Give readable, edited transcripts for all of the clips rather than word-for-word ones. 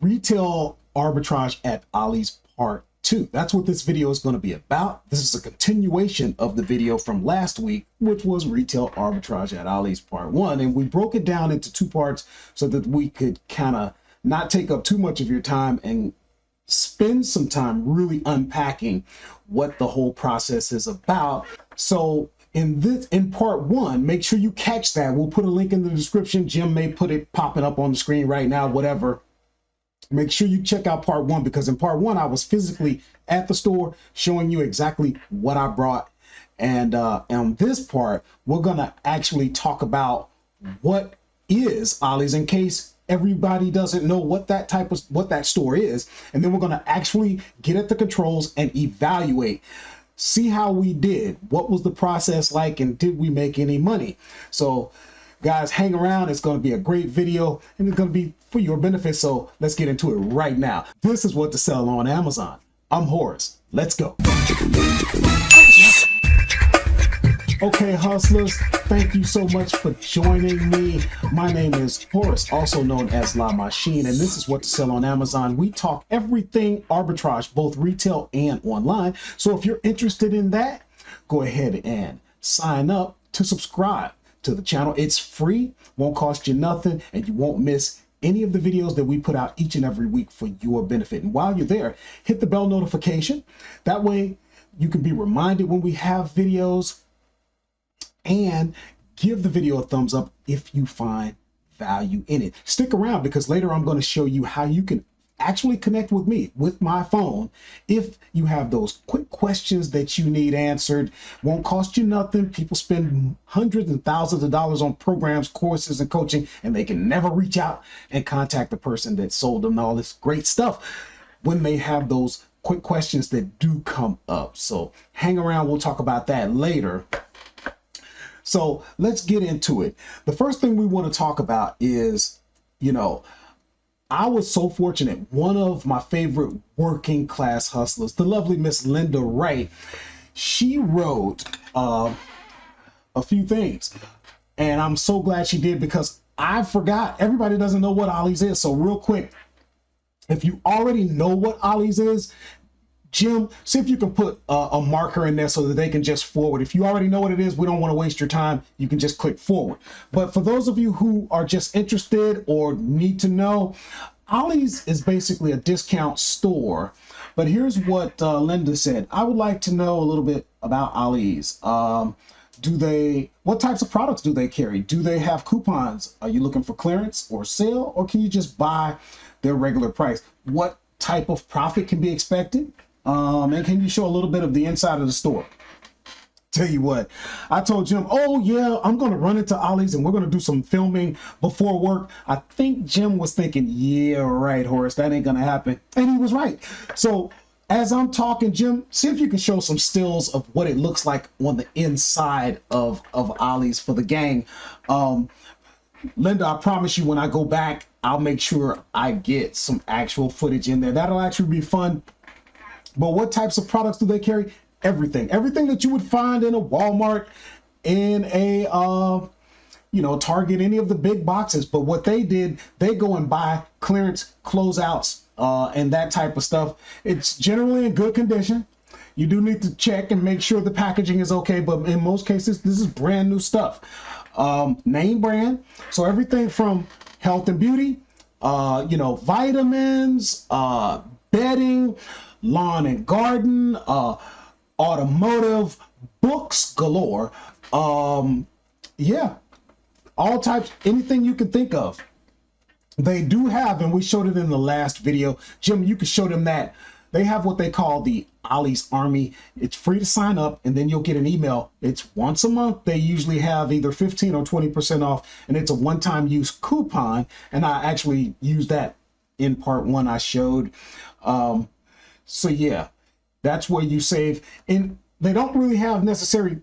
Retail arbitrage at Ollie's part 2. That's what this video is going to be about. This is a continuation of the video from last week, which was retail arbitrage at Ollie's part 1. And we broke it down into 2 parts so that we could kind of not take up too much of your time and spend some time really unpacking what the whole process is about. So in part 1, make sure you catch that. We'll put a link in the description. Jim may put it popping up on the screen right now, whatever. Make sure you check out part 1, because in part 1 I was physically at the store showing you exactly what I brought. And on this part, we're gonna actually talk about what is Ollie's, in case everybody doesn't know what that store is. And then we're gonna actually get at the controls and evaluate, see how we did, what was the process like, and did we make any money? So guys, hang around. It's going to be a great video, and it's going to be for your benefit. So let's get into it right now. This is what to sell on Amazon. I'm Horace. Let's go. Okay, hustlers, thank you so much for joining me. My name is Horace, also known as La Machine, and this is what to sell on Amazon. We talk everything arbitrage, both retail and online. So if you're interested in that, go ahead and sign up to subscribe to the channel. It's free, won't cost you nothing, and you won't miss any of the videos that we put out each and every week for your benefit. And while you're there, hit the bell notification. That way you can be reminded when we have videos, and give the video a thumbs up if you find value in it. Stick around, because later I'm going to show you how you can actually connect with me with my phone if you have those quick questions that you need answered. Won't cost you nothing. People spend hundreds and thousands of dollars on programs, courses, and coaching, and they can never reach out and contact the person that sold them all this great stuff when they have those quick questions that do come up. So hang around. We'll talk about that later. So let's get into it. The first thing we want to talk about is, I was so fortunate. One of my favorite working class hustlers, the lovely Miss Linda Wright, she wrote a few things. And I'm so glad she did, because I forgot. Everybody doesn't know what Ollie's is. So real quick, if you already know what Ollie's is, Jim, see if you can put a marker in there so that they can just forward. If you already know what it is, we don't want to waste your time. You can just click forward. But for those of you who are just interested or need to know, Ollie's is basically a discount store. But here's what Linda said. I would like to know a little bit about Ollie's. What types of products do they carry? Do they have coupons? Are you looking for clearance or sale, or can you just buy their regular price? What type of profit can be expected? And can you show a little bit of the inside of the store? Tell you what, I told Jim, oh yeah, I'm going to run into Ollie's and we're going to do some filming before work. I think Jim was thinking, yeah, right, Horace, that ain't going to happen. And he was right. So as I'm talking, Jim, see if you can show some stills of what it looks like on the inside of Ollie's for the gang. Linda, I promise you, when I go back, I'll make sure I get some actual footage in there. That'll actually be fun. But what types of products do they carry? Everything that you would find in a Walmart, in a Target, any of the big boxes. But what they did, they go and buy clearance closeouts and that type of stuff. It's generally in good condition. You do need to check and make sure the packaging is okay, but in most cases this is brand new stuff. Name brand, so everything from health and beauty, vitamins, bedding, lawn and garden, automotive, books galore. Yeah, all types, anything you can think of. They do have, and we showed it in the last video. Jim, you can show them that. They have what they call the Ollie's Army. It's free to sign up, and then you'll get an email. It's once a month. They usually have either 15 or 20% off, and it's a one-time use coupon. And I actually used that in part 1 I showed. So yeah, that's where you save. And they don't really have necessary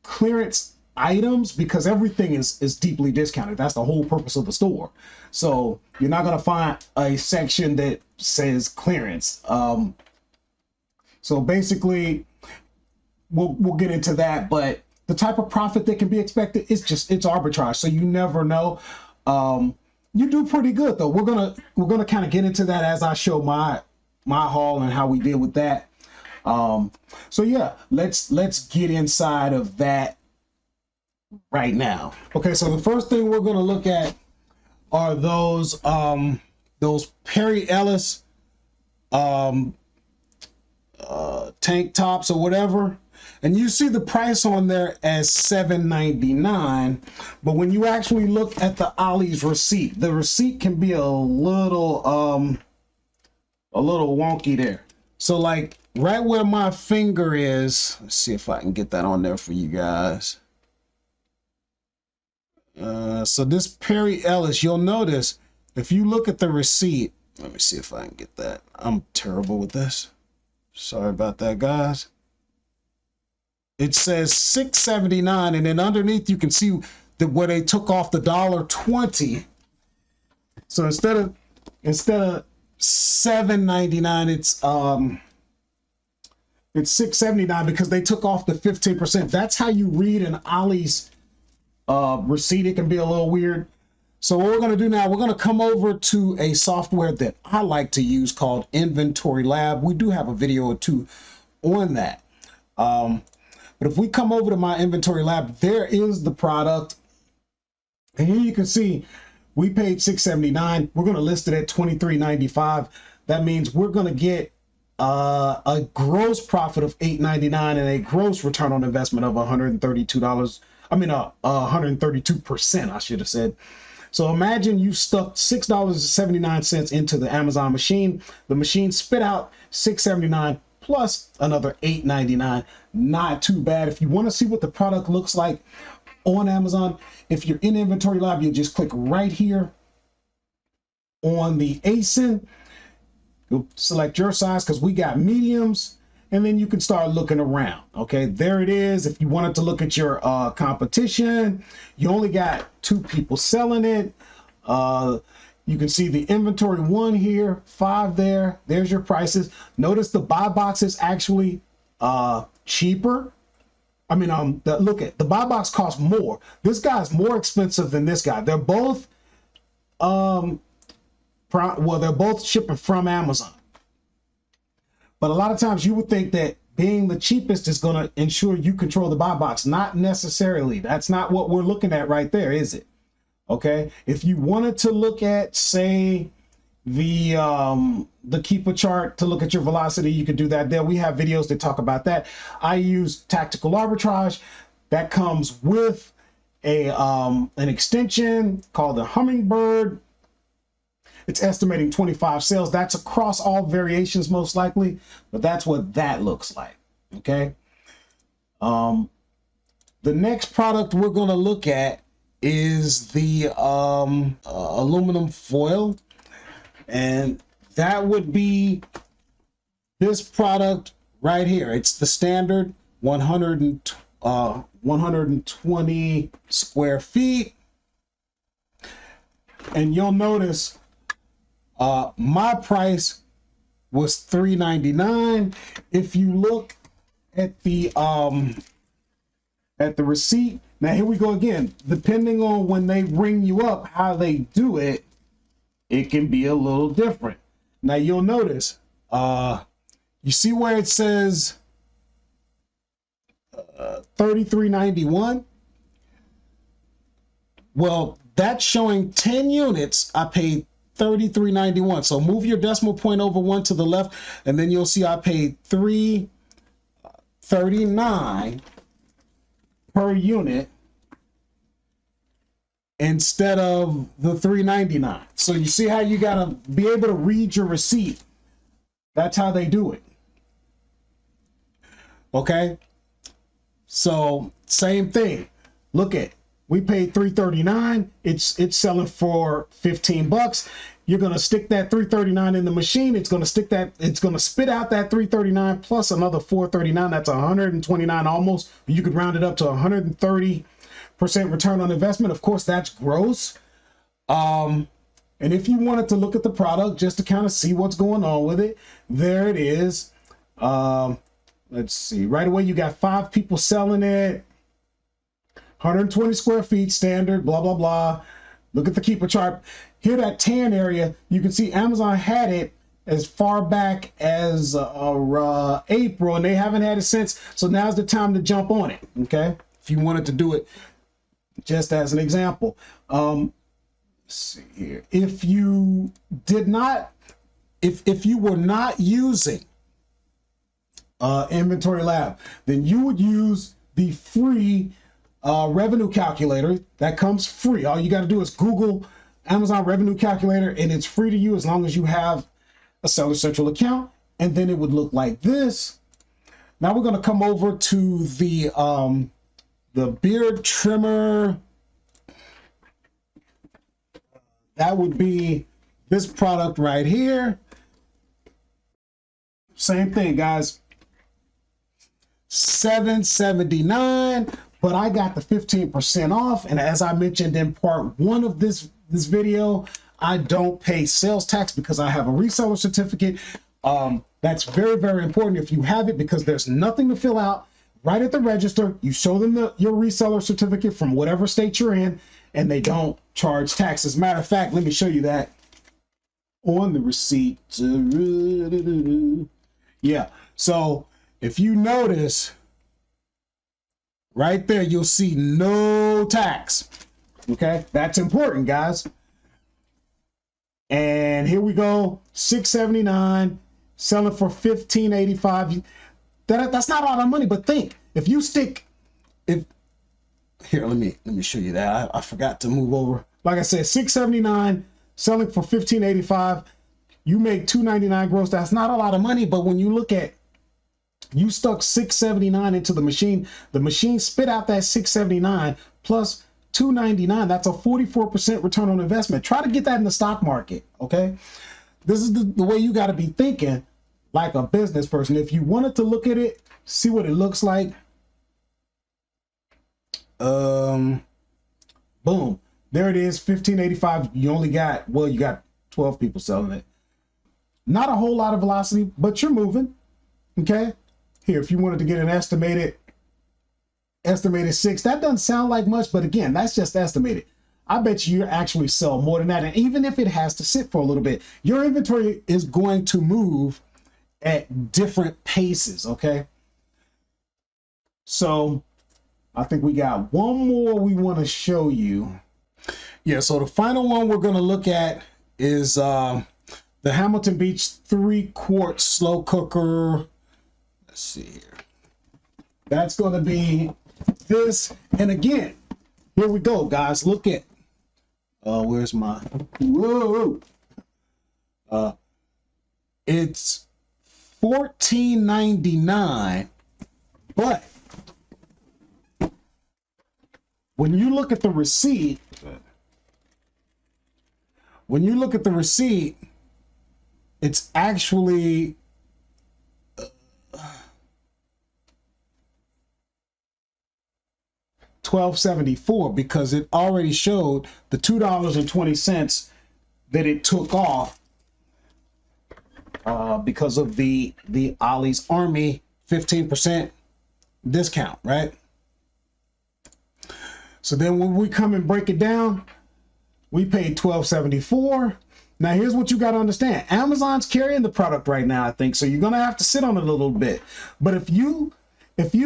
clearance items because everything is deeply discounted. That's the whole purpose of the store. So you're not going to find a section that says clearance. So basically, we'll get into that, but the type of profit that can be expected is it's arbitrage. So you never know. You do pretty good though. We're gonna kind of get into that as I show my haul and how we did with that. So yeah, let's get inside of that right now. Okay, so the first thing we're gonna look at are those Perry Ellis tank tops or whatever, and you see the price on there as $7.99, but when you actually look at the Ollie's receipt, the receipt can be a little wonky there. So like right where my finger is, let's see if I can get that on there for you guys. So this Perry Ellis, you'll notice if you look at the receipt, let me see if I can get that. I'm terrible with this. Sorry about that, guys. It says $6.79, and then underneath you can see that where they took off the $1.20. So instead of $7.99, it's $6.79 because they took off the 15%. That's how you read an Ollie's receipt. It can be a little weird. So what we're going to do now, we're going to come over to a software that I like to use called Inventory Lab. We do have a video or two on that. But if we come over to my Inventory Lab, there is the product. And here you can see we paid $6.79. We're going to list it at $23.95. That means we're going to get a gross profit of $8.99 and a gross return on investment of $132. I mean, 132%, I should have said. So imagine you stuck $6.79 into the Amazon machine. The machine spit out $6.79 plus another $8.99. Not too bad. If you want to see what the product looks like on Amazon, if you're in Inventory Lab, you just click right here on the ASIN. You'll select your size because we got mediums, and then you can start looking around. Okay, there it is. If you wanted to look at your competition, you only got 2 people selling it. You can see the inventory 1 here, 5 there. There's your prices. Notice the buy box is actually cheaper. I mean, look at the buy box costs more. This guy's more expensive than this guy. They're both they're both shipping from Amazon. But a lot of times you would think that being the cheapest is going to ensure you control the buy box. Not necessarily. That's not what we're looking at right there, is it? Okay. If you wanted to look at, say, the keeper chart to look at your velocity, you could do that there. We have videos that talk about that. I use tactical arbitrage. That comes with an extension called the Hummingbird. It's estimating 25 sales. That's across all variations most likely, but that's what that looks like. Okay. The next product we're going to look at is the aluminum foil, and that would be this product right here. It's the standard 120 square feet, and you'll notice my price was $3.99. If you look at the receipt, now here we go again. Depending on when they ring you up, how they do it, it can be a little different. Now you'll notice, you see where it says $33.91. Well, that's showing 10 units. I paid $33.91. So move your decimal point over 1 to the left, and then you'll see I paid $3.39 per unit instead of the $3.99. So you see how you gotta be able to read your receipt. That's how they do it. Okay. So same thing. Look at, we paid $3.39. It's selling for 15 bucks. You're gonna stick that $3.39 in the machine. It's gonna spit out that $3.39 plus another $4.39. That's $129 almost. You could round it up to 130% return on investment. Of course, that's gross. And if you wanted to look at the product just to kind of see what's going on with it, there it is. Let's see. Right away, you got 5 people selling it. 120 square feet standard, blah, blah, blah. Look at the keeper chart. Here, that tan area, you can see Amazon had it as far back as April, and they haven't had it since. So now's the time to jump on it, okay? If you wanted to do it, just as an example. Let's see here. If you did not, if you were not using Inventory Lab, then you would use the free revenue calculator that comes free. All you got to do is Google Amazon Revenue Calculator, and it's free to you as long as you have a Seller Central account, and then it would look like this. Now we're going to come over to the beard trimmer. That would be this product right here. Same thing, guys. $7.79, but I got the 15% off. And as I mentioned in part 1 of this video, I don't pay sales tax because I have a reseller certificate. That's very, very important if you have it, because there's nothing to fill out. Right at the register, you show them your reseller certificate from whatever state you're in, and they don't charge tax. As a matter of fact, let me show you that on the receipt. Yeah, so if you notice right there, you'll see no tax. Okay, that's important, guys. And here we go, $6.79, selling for $15.85. That's not a lot of money, but think, if you stick, here, let me show you that. I forgot to move over. Like I said, $6.79, selling for $15.85. You make $2.99 gross. That's not a lot of money, but when you look at, you stuck $6.79 into the machine spit out that $6.79 plus $2.99. That's a 44% return on investment. Try to get that in the stock market, okay? This is the way you got to be thinking like a business person. If you wanted to look at it, see what it looks like. Boom. There it is, $15.85. You only got, well, you got 12 people selling it. Not a whole lot of velocity, but you're moving, okay? Here, if you wanted to get an estimated 6, that doesn't sound like much, but again, that's just estimated. I bet you actually sell more than that. And even if it has to sit for a little bit, your inventory is going to move at different paces, okay? So I think we got one more we want to show you. Yeah, so the final one we're going to look at is the Hamilton Beach 3-quart slow cooker. Let's see here. That's going to be this. And again, here we go, guys. Look at, where's my, whoa. It's $14.99, but when you look at the receipt, it's actually $12.74 because it already showed the $2.20 that it took off because of the Ollie's Army 15% discount, right? So then when we come and break it down, we paid $12.74. Now here's what you got to understand. Amazon's carrying the product right now, I think, so you're gonna have to sit on it a little bit. But if you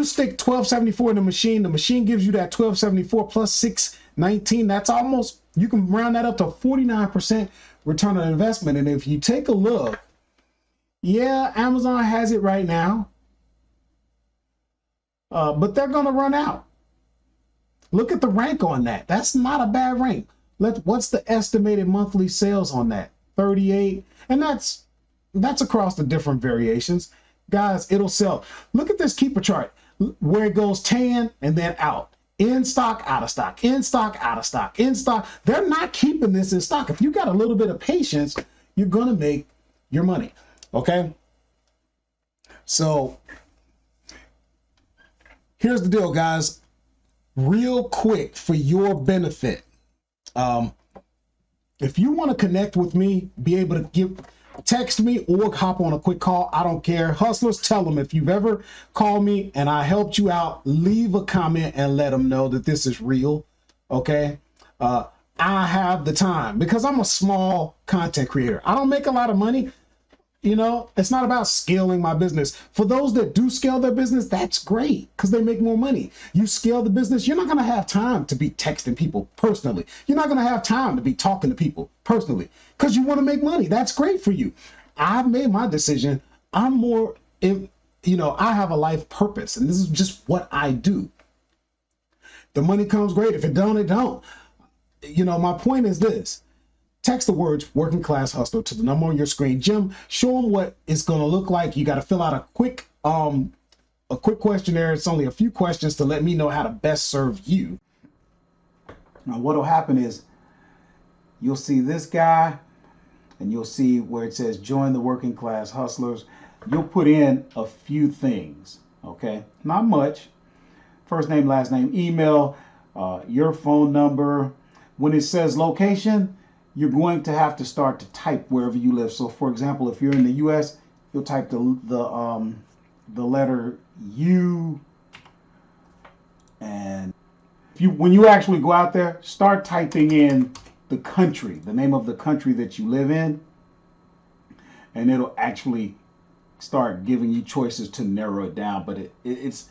stick $12.74 in the machine gives you that $12.74 plus $6.19. That's almost, you can round that up to 49% return on investment. And if you take a look, yeah, Amazon has it right now, but they're gonna run out. Look at the rank on that. That's not a bad rank. What's the estimated monthly sales on that? 38, and that's across the different variations. Guys, it'll sell. Look at this keeper chart where it goes tan and then out. In stock, out of stock, in stock, out of stock, in stock. They're not keeping this in stock. If you got a little bit of patience, you're gonna make your money, okay? So here's the deal, guys. Real quick for your benefit. If you want to connect with me, be able to text me or hop on a quick call, I don't care. Hustlers, tell them if you've ever called me and I helped you out, leave a comment and let them know that this is real, okay? I have the time because I'm a small content creator. I don't make a lot of money. You know, it's not about scaling my business. For those that do scale their business, that's great because they make more money. You scale the business, you're not going to have time to be texting people personally. You're not going to have time to be talking to people personally because you want to make money. That's great for you. I've made my decision. I'm more, you know, I have a life purpose, and this is just what I do. The money comes great. If it don't, it don't. You know, my point is this. Text the words working class hustler to the number on your screen. Jim, show them what it's going to look like. You got to fill out a quick questionnaire. It's only a few questions to let me know how to best serve you. Now, what will happen is you'll see this guy and you'll see where it says join the working class hustlers. You'll put in a few things, okay? Not much. First name, last name, email, your phone number. When it says location, you're going to have to start to type wherever you live. So for example, if you're in the US, you'll type the letter U, and when you actually go out there, start typing in the country, the name of the country that you live in, and it'll actually start giving you choices to narrow it down. But it's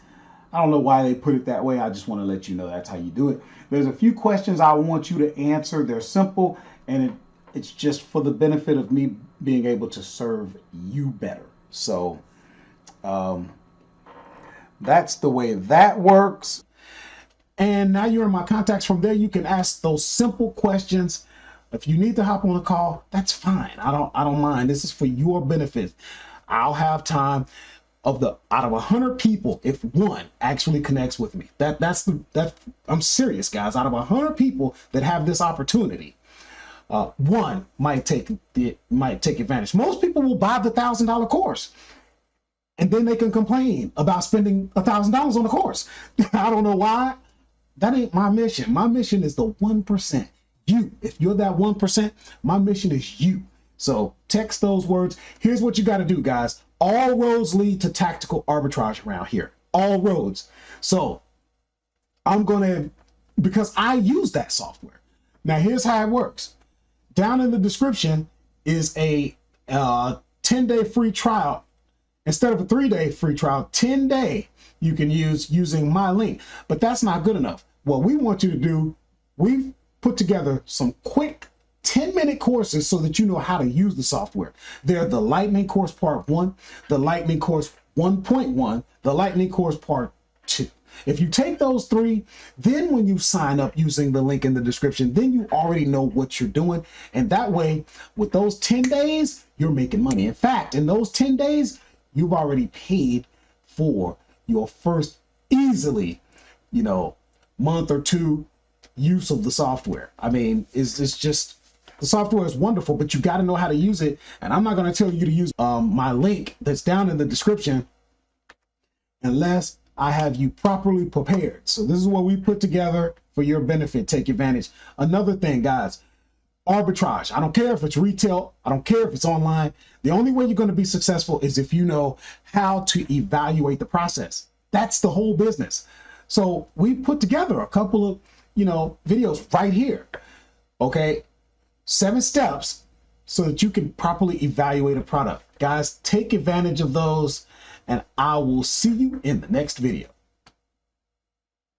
I don't know why they put it that way. I just want to let you know that's how you do it. There's a few questions I want you to answer. They're simple, and it's just for the benefit of me being able to serve you better. So that's the way that works. And now you're in my contacts. From there, you can ask those simple questions. If you need to hop on a call, that's fine. I don't mind. This is for your benefit. I'll have time. Out of 100 people, if one actually connects with me, I'm serious, guys. Out of 100 people that have this opportunity, one might take advantage. Most people will buy the $1,000 course, and then they can complain about spending $1,000 on the course. I don't know why. That ain't my mission. My mission is the 1%. You, if you're that 1%, my mission is you. So text those words. Here's what you got to do, guys. All roads lead to tactical arbitrage around here. All roads. So I'm going to, because I use that software. Now here's how it works. Down in the description is a 10-day free trial. Instead of a 3-day free trial, 10-day you can use using my link. But that's not good enough. What we want you to do, we've put together some quick 10-minute courses so that you know how to use the software. They're the Lightning Course Part 1, the Lightning Course 1.1, the Lightning Course Part 2. If you take those 3, then when you sign up using the link in the description, then you already know what you're doing. And that way, with those 10 days, you're making money. In fact, in those 10 days, you've already paid for your first easily, month or 2 use of the software. I mean, it's just, the software is wonderful, but you got to know how to use it. And I'm not going to tell you to use my link that's down in the description unless I have you properly prepared. So this is what we put together for your benefit. Take advantage. Another thing, guys, arbitrage. I don't care if it's retail. I don't care if it's online. The only way you're going to be successful is if you know how to evaluate the process. That's the whole business. So we put together a couple of, videos right here. Okay. 7 steps so that you can properly evaluate a product. Guys, take advantage of those, and I will see you in the next video.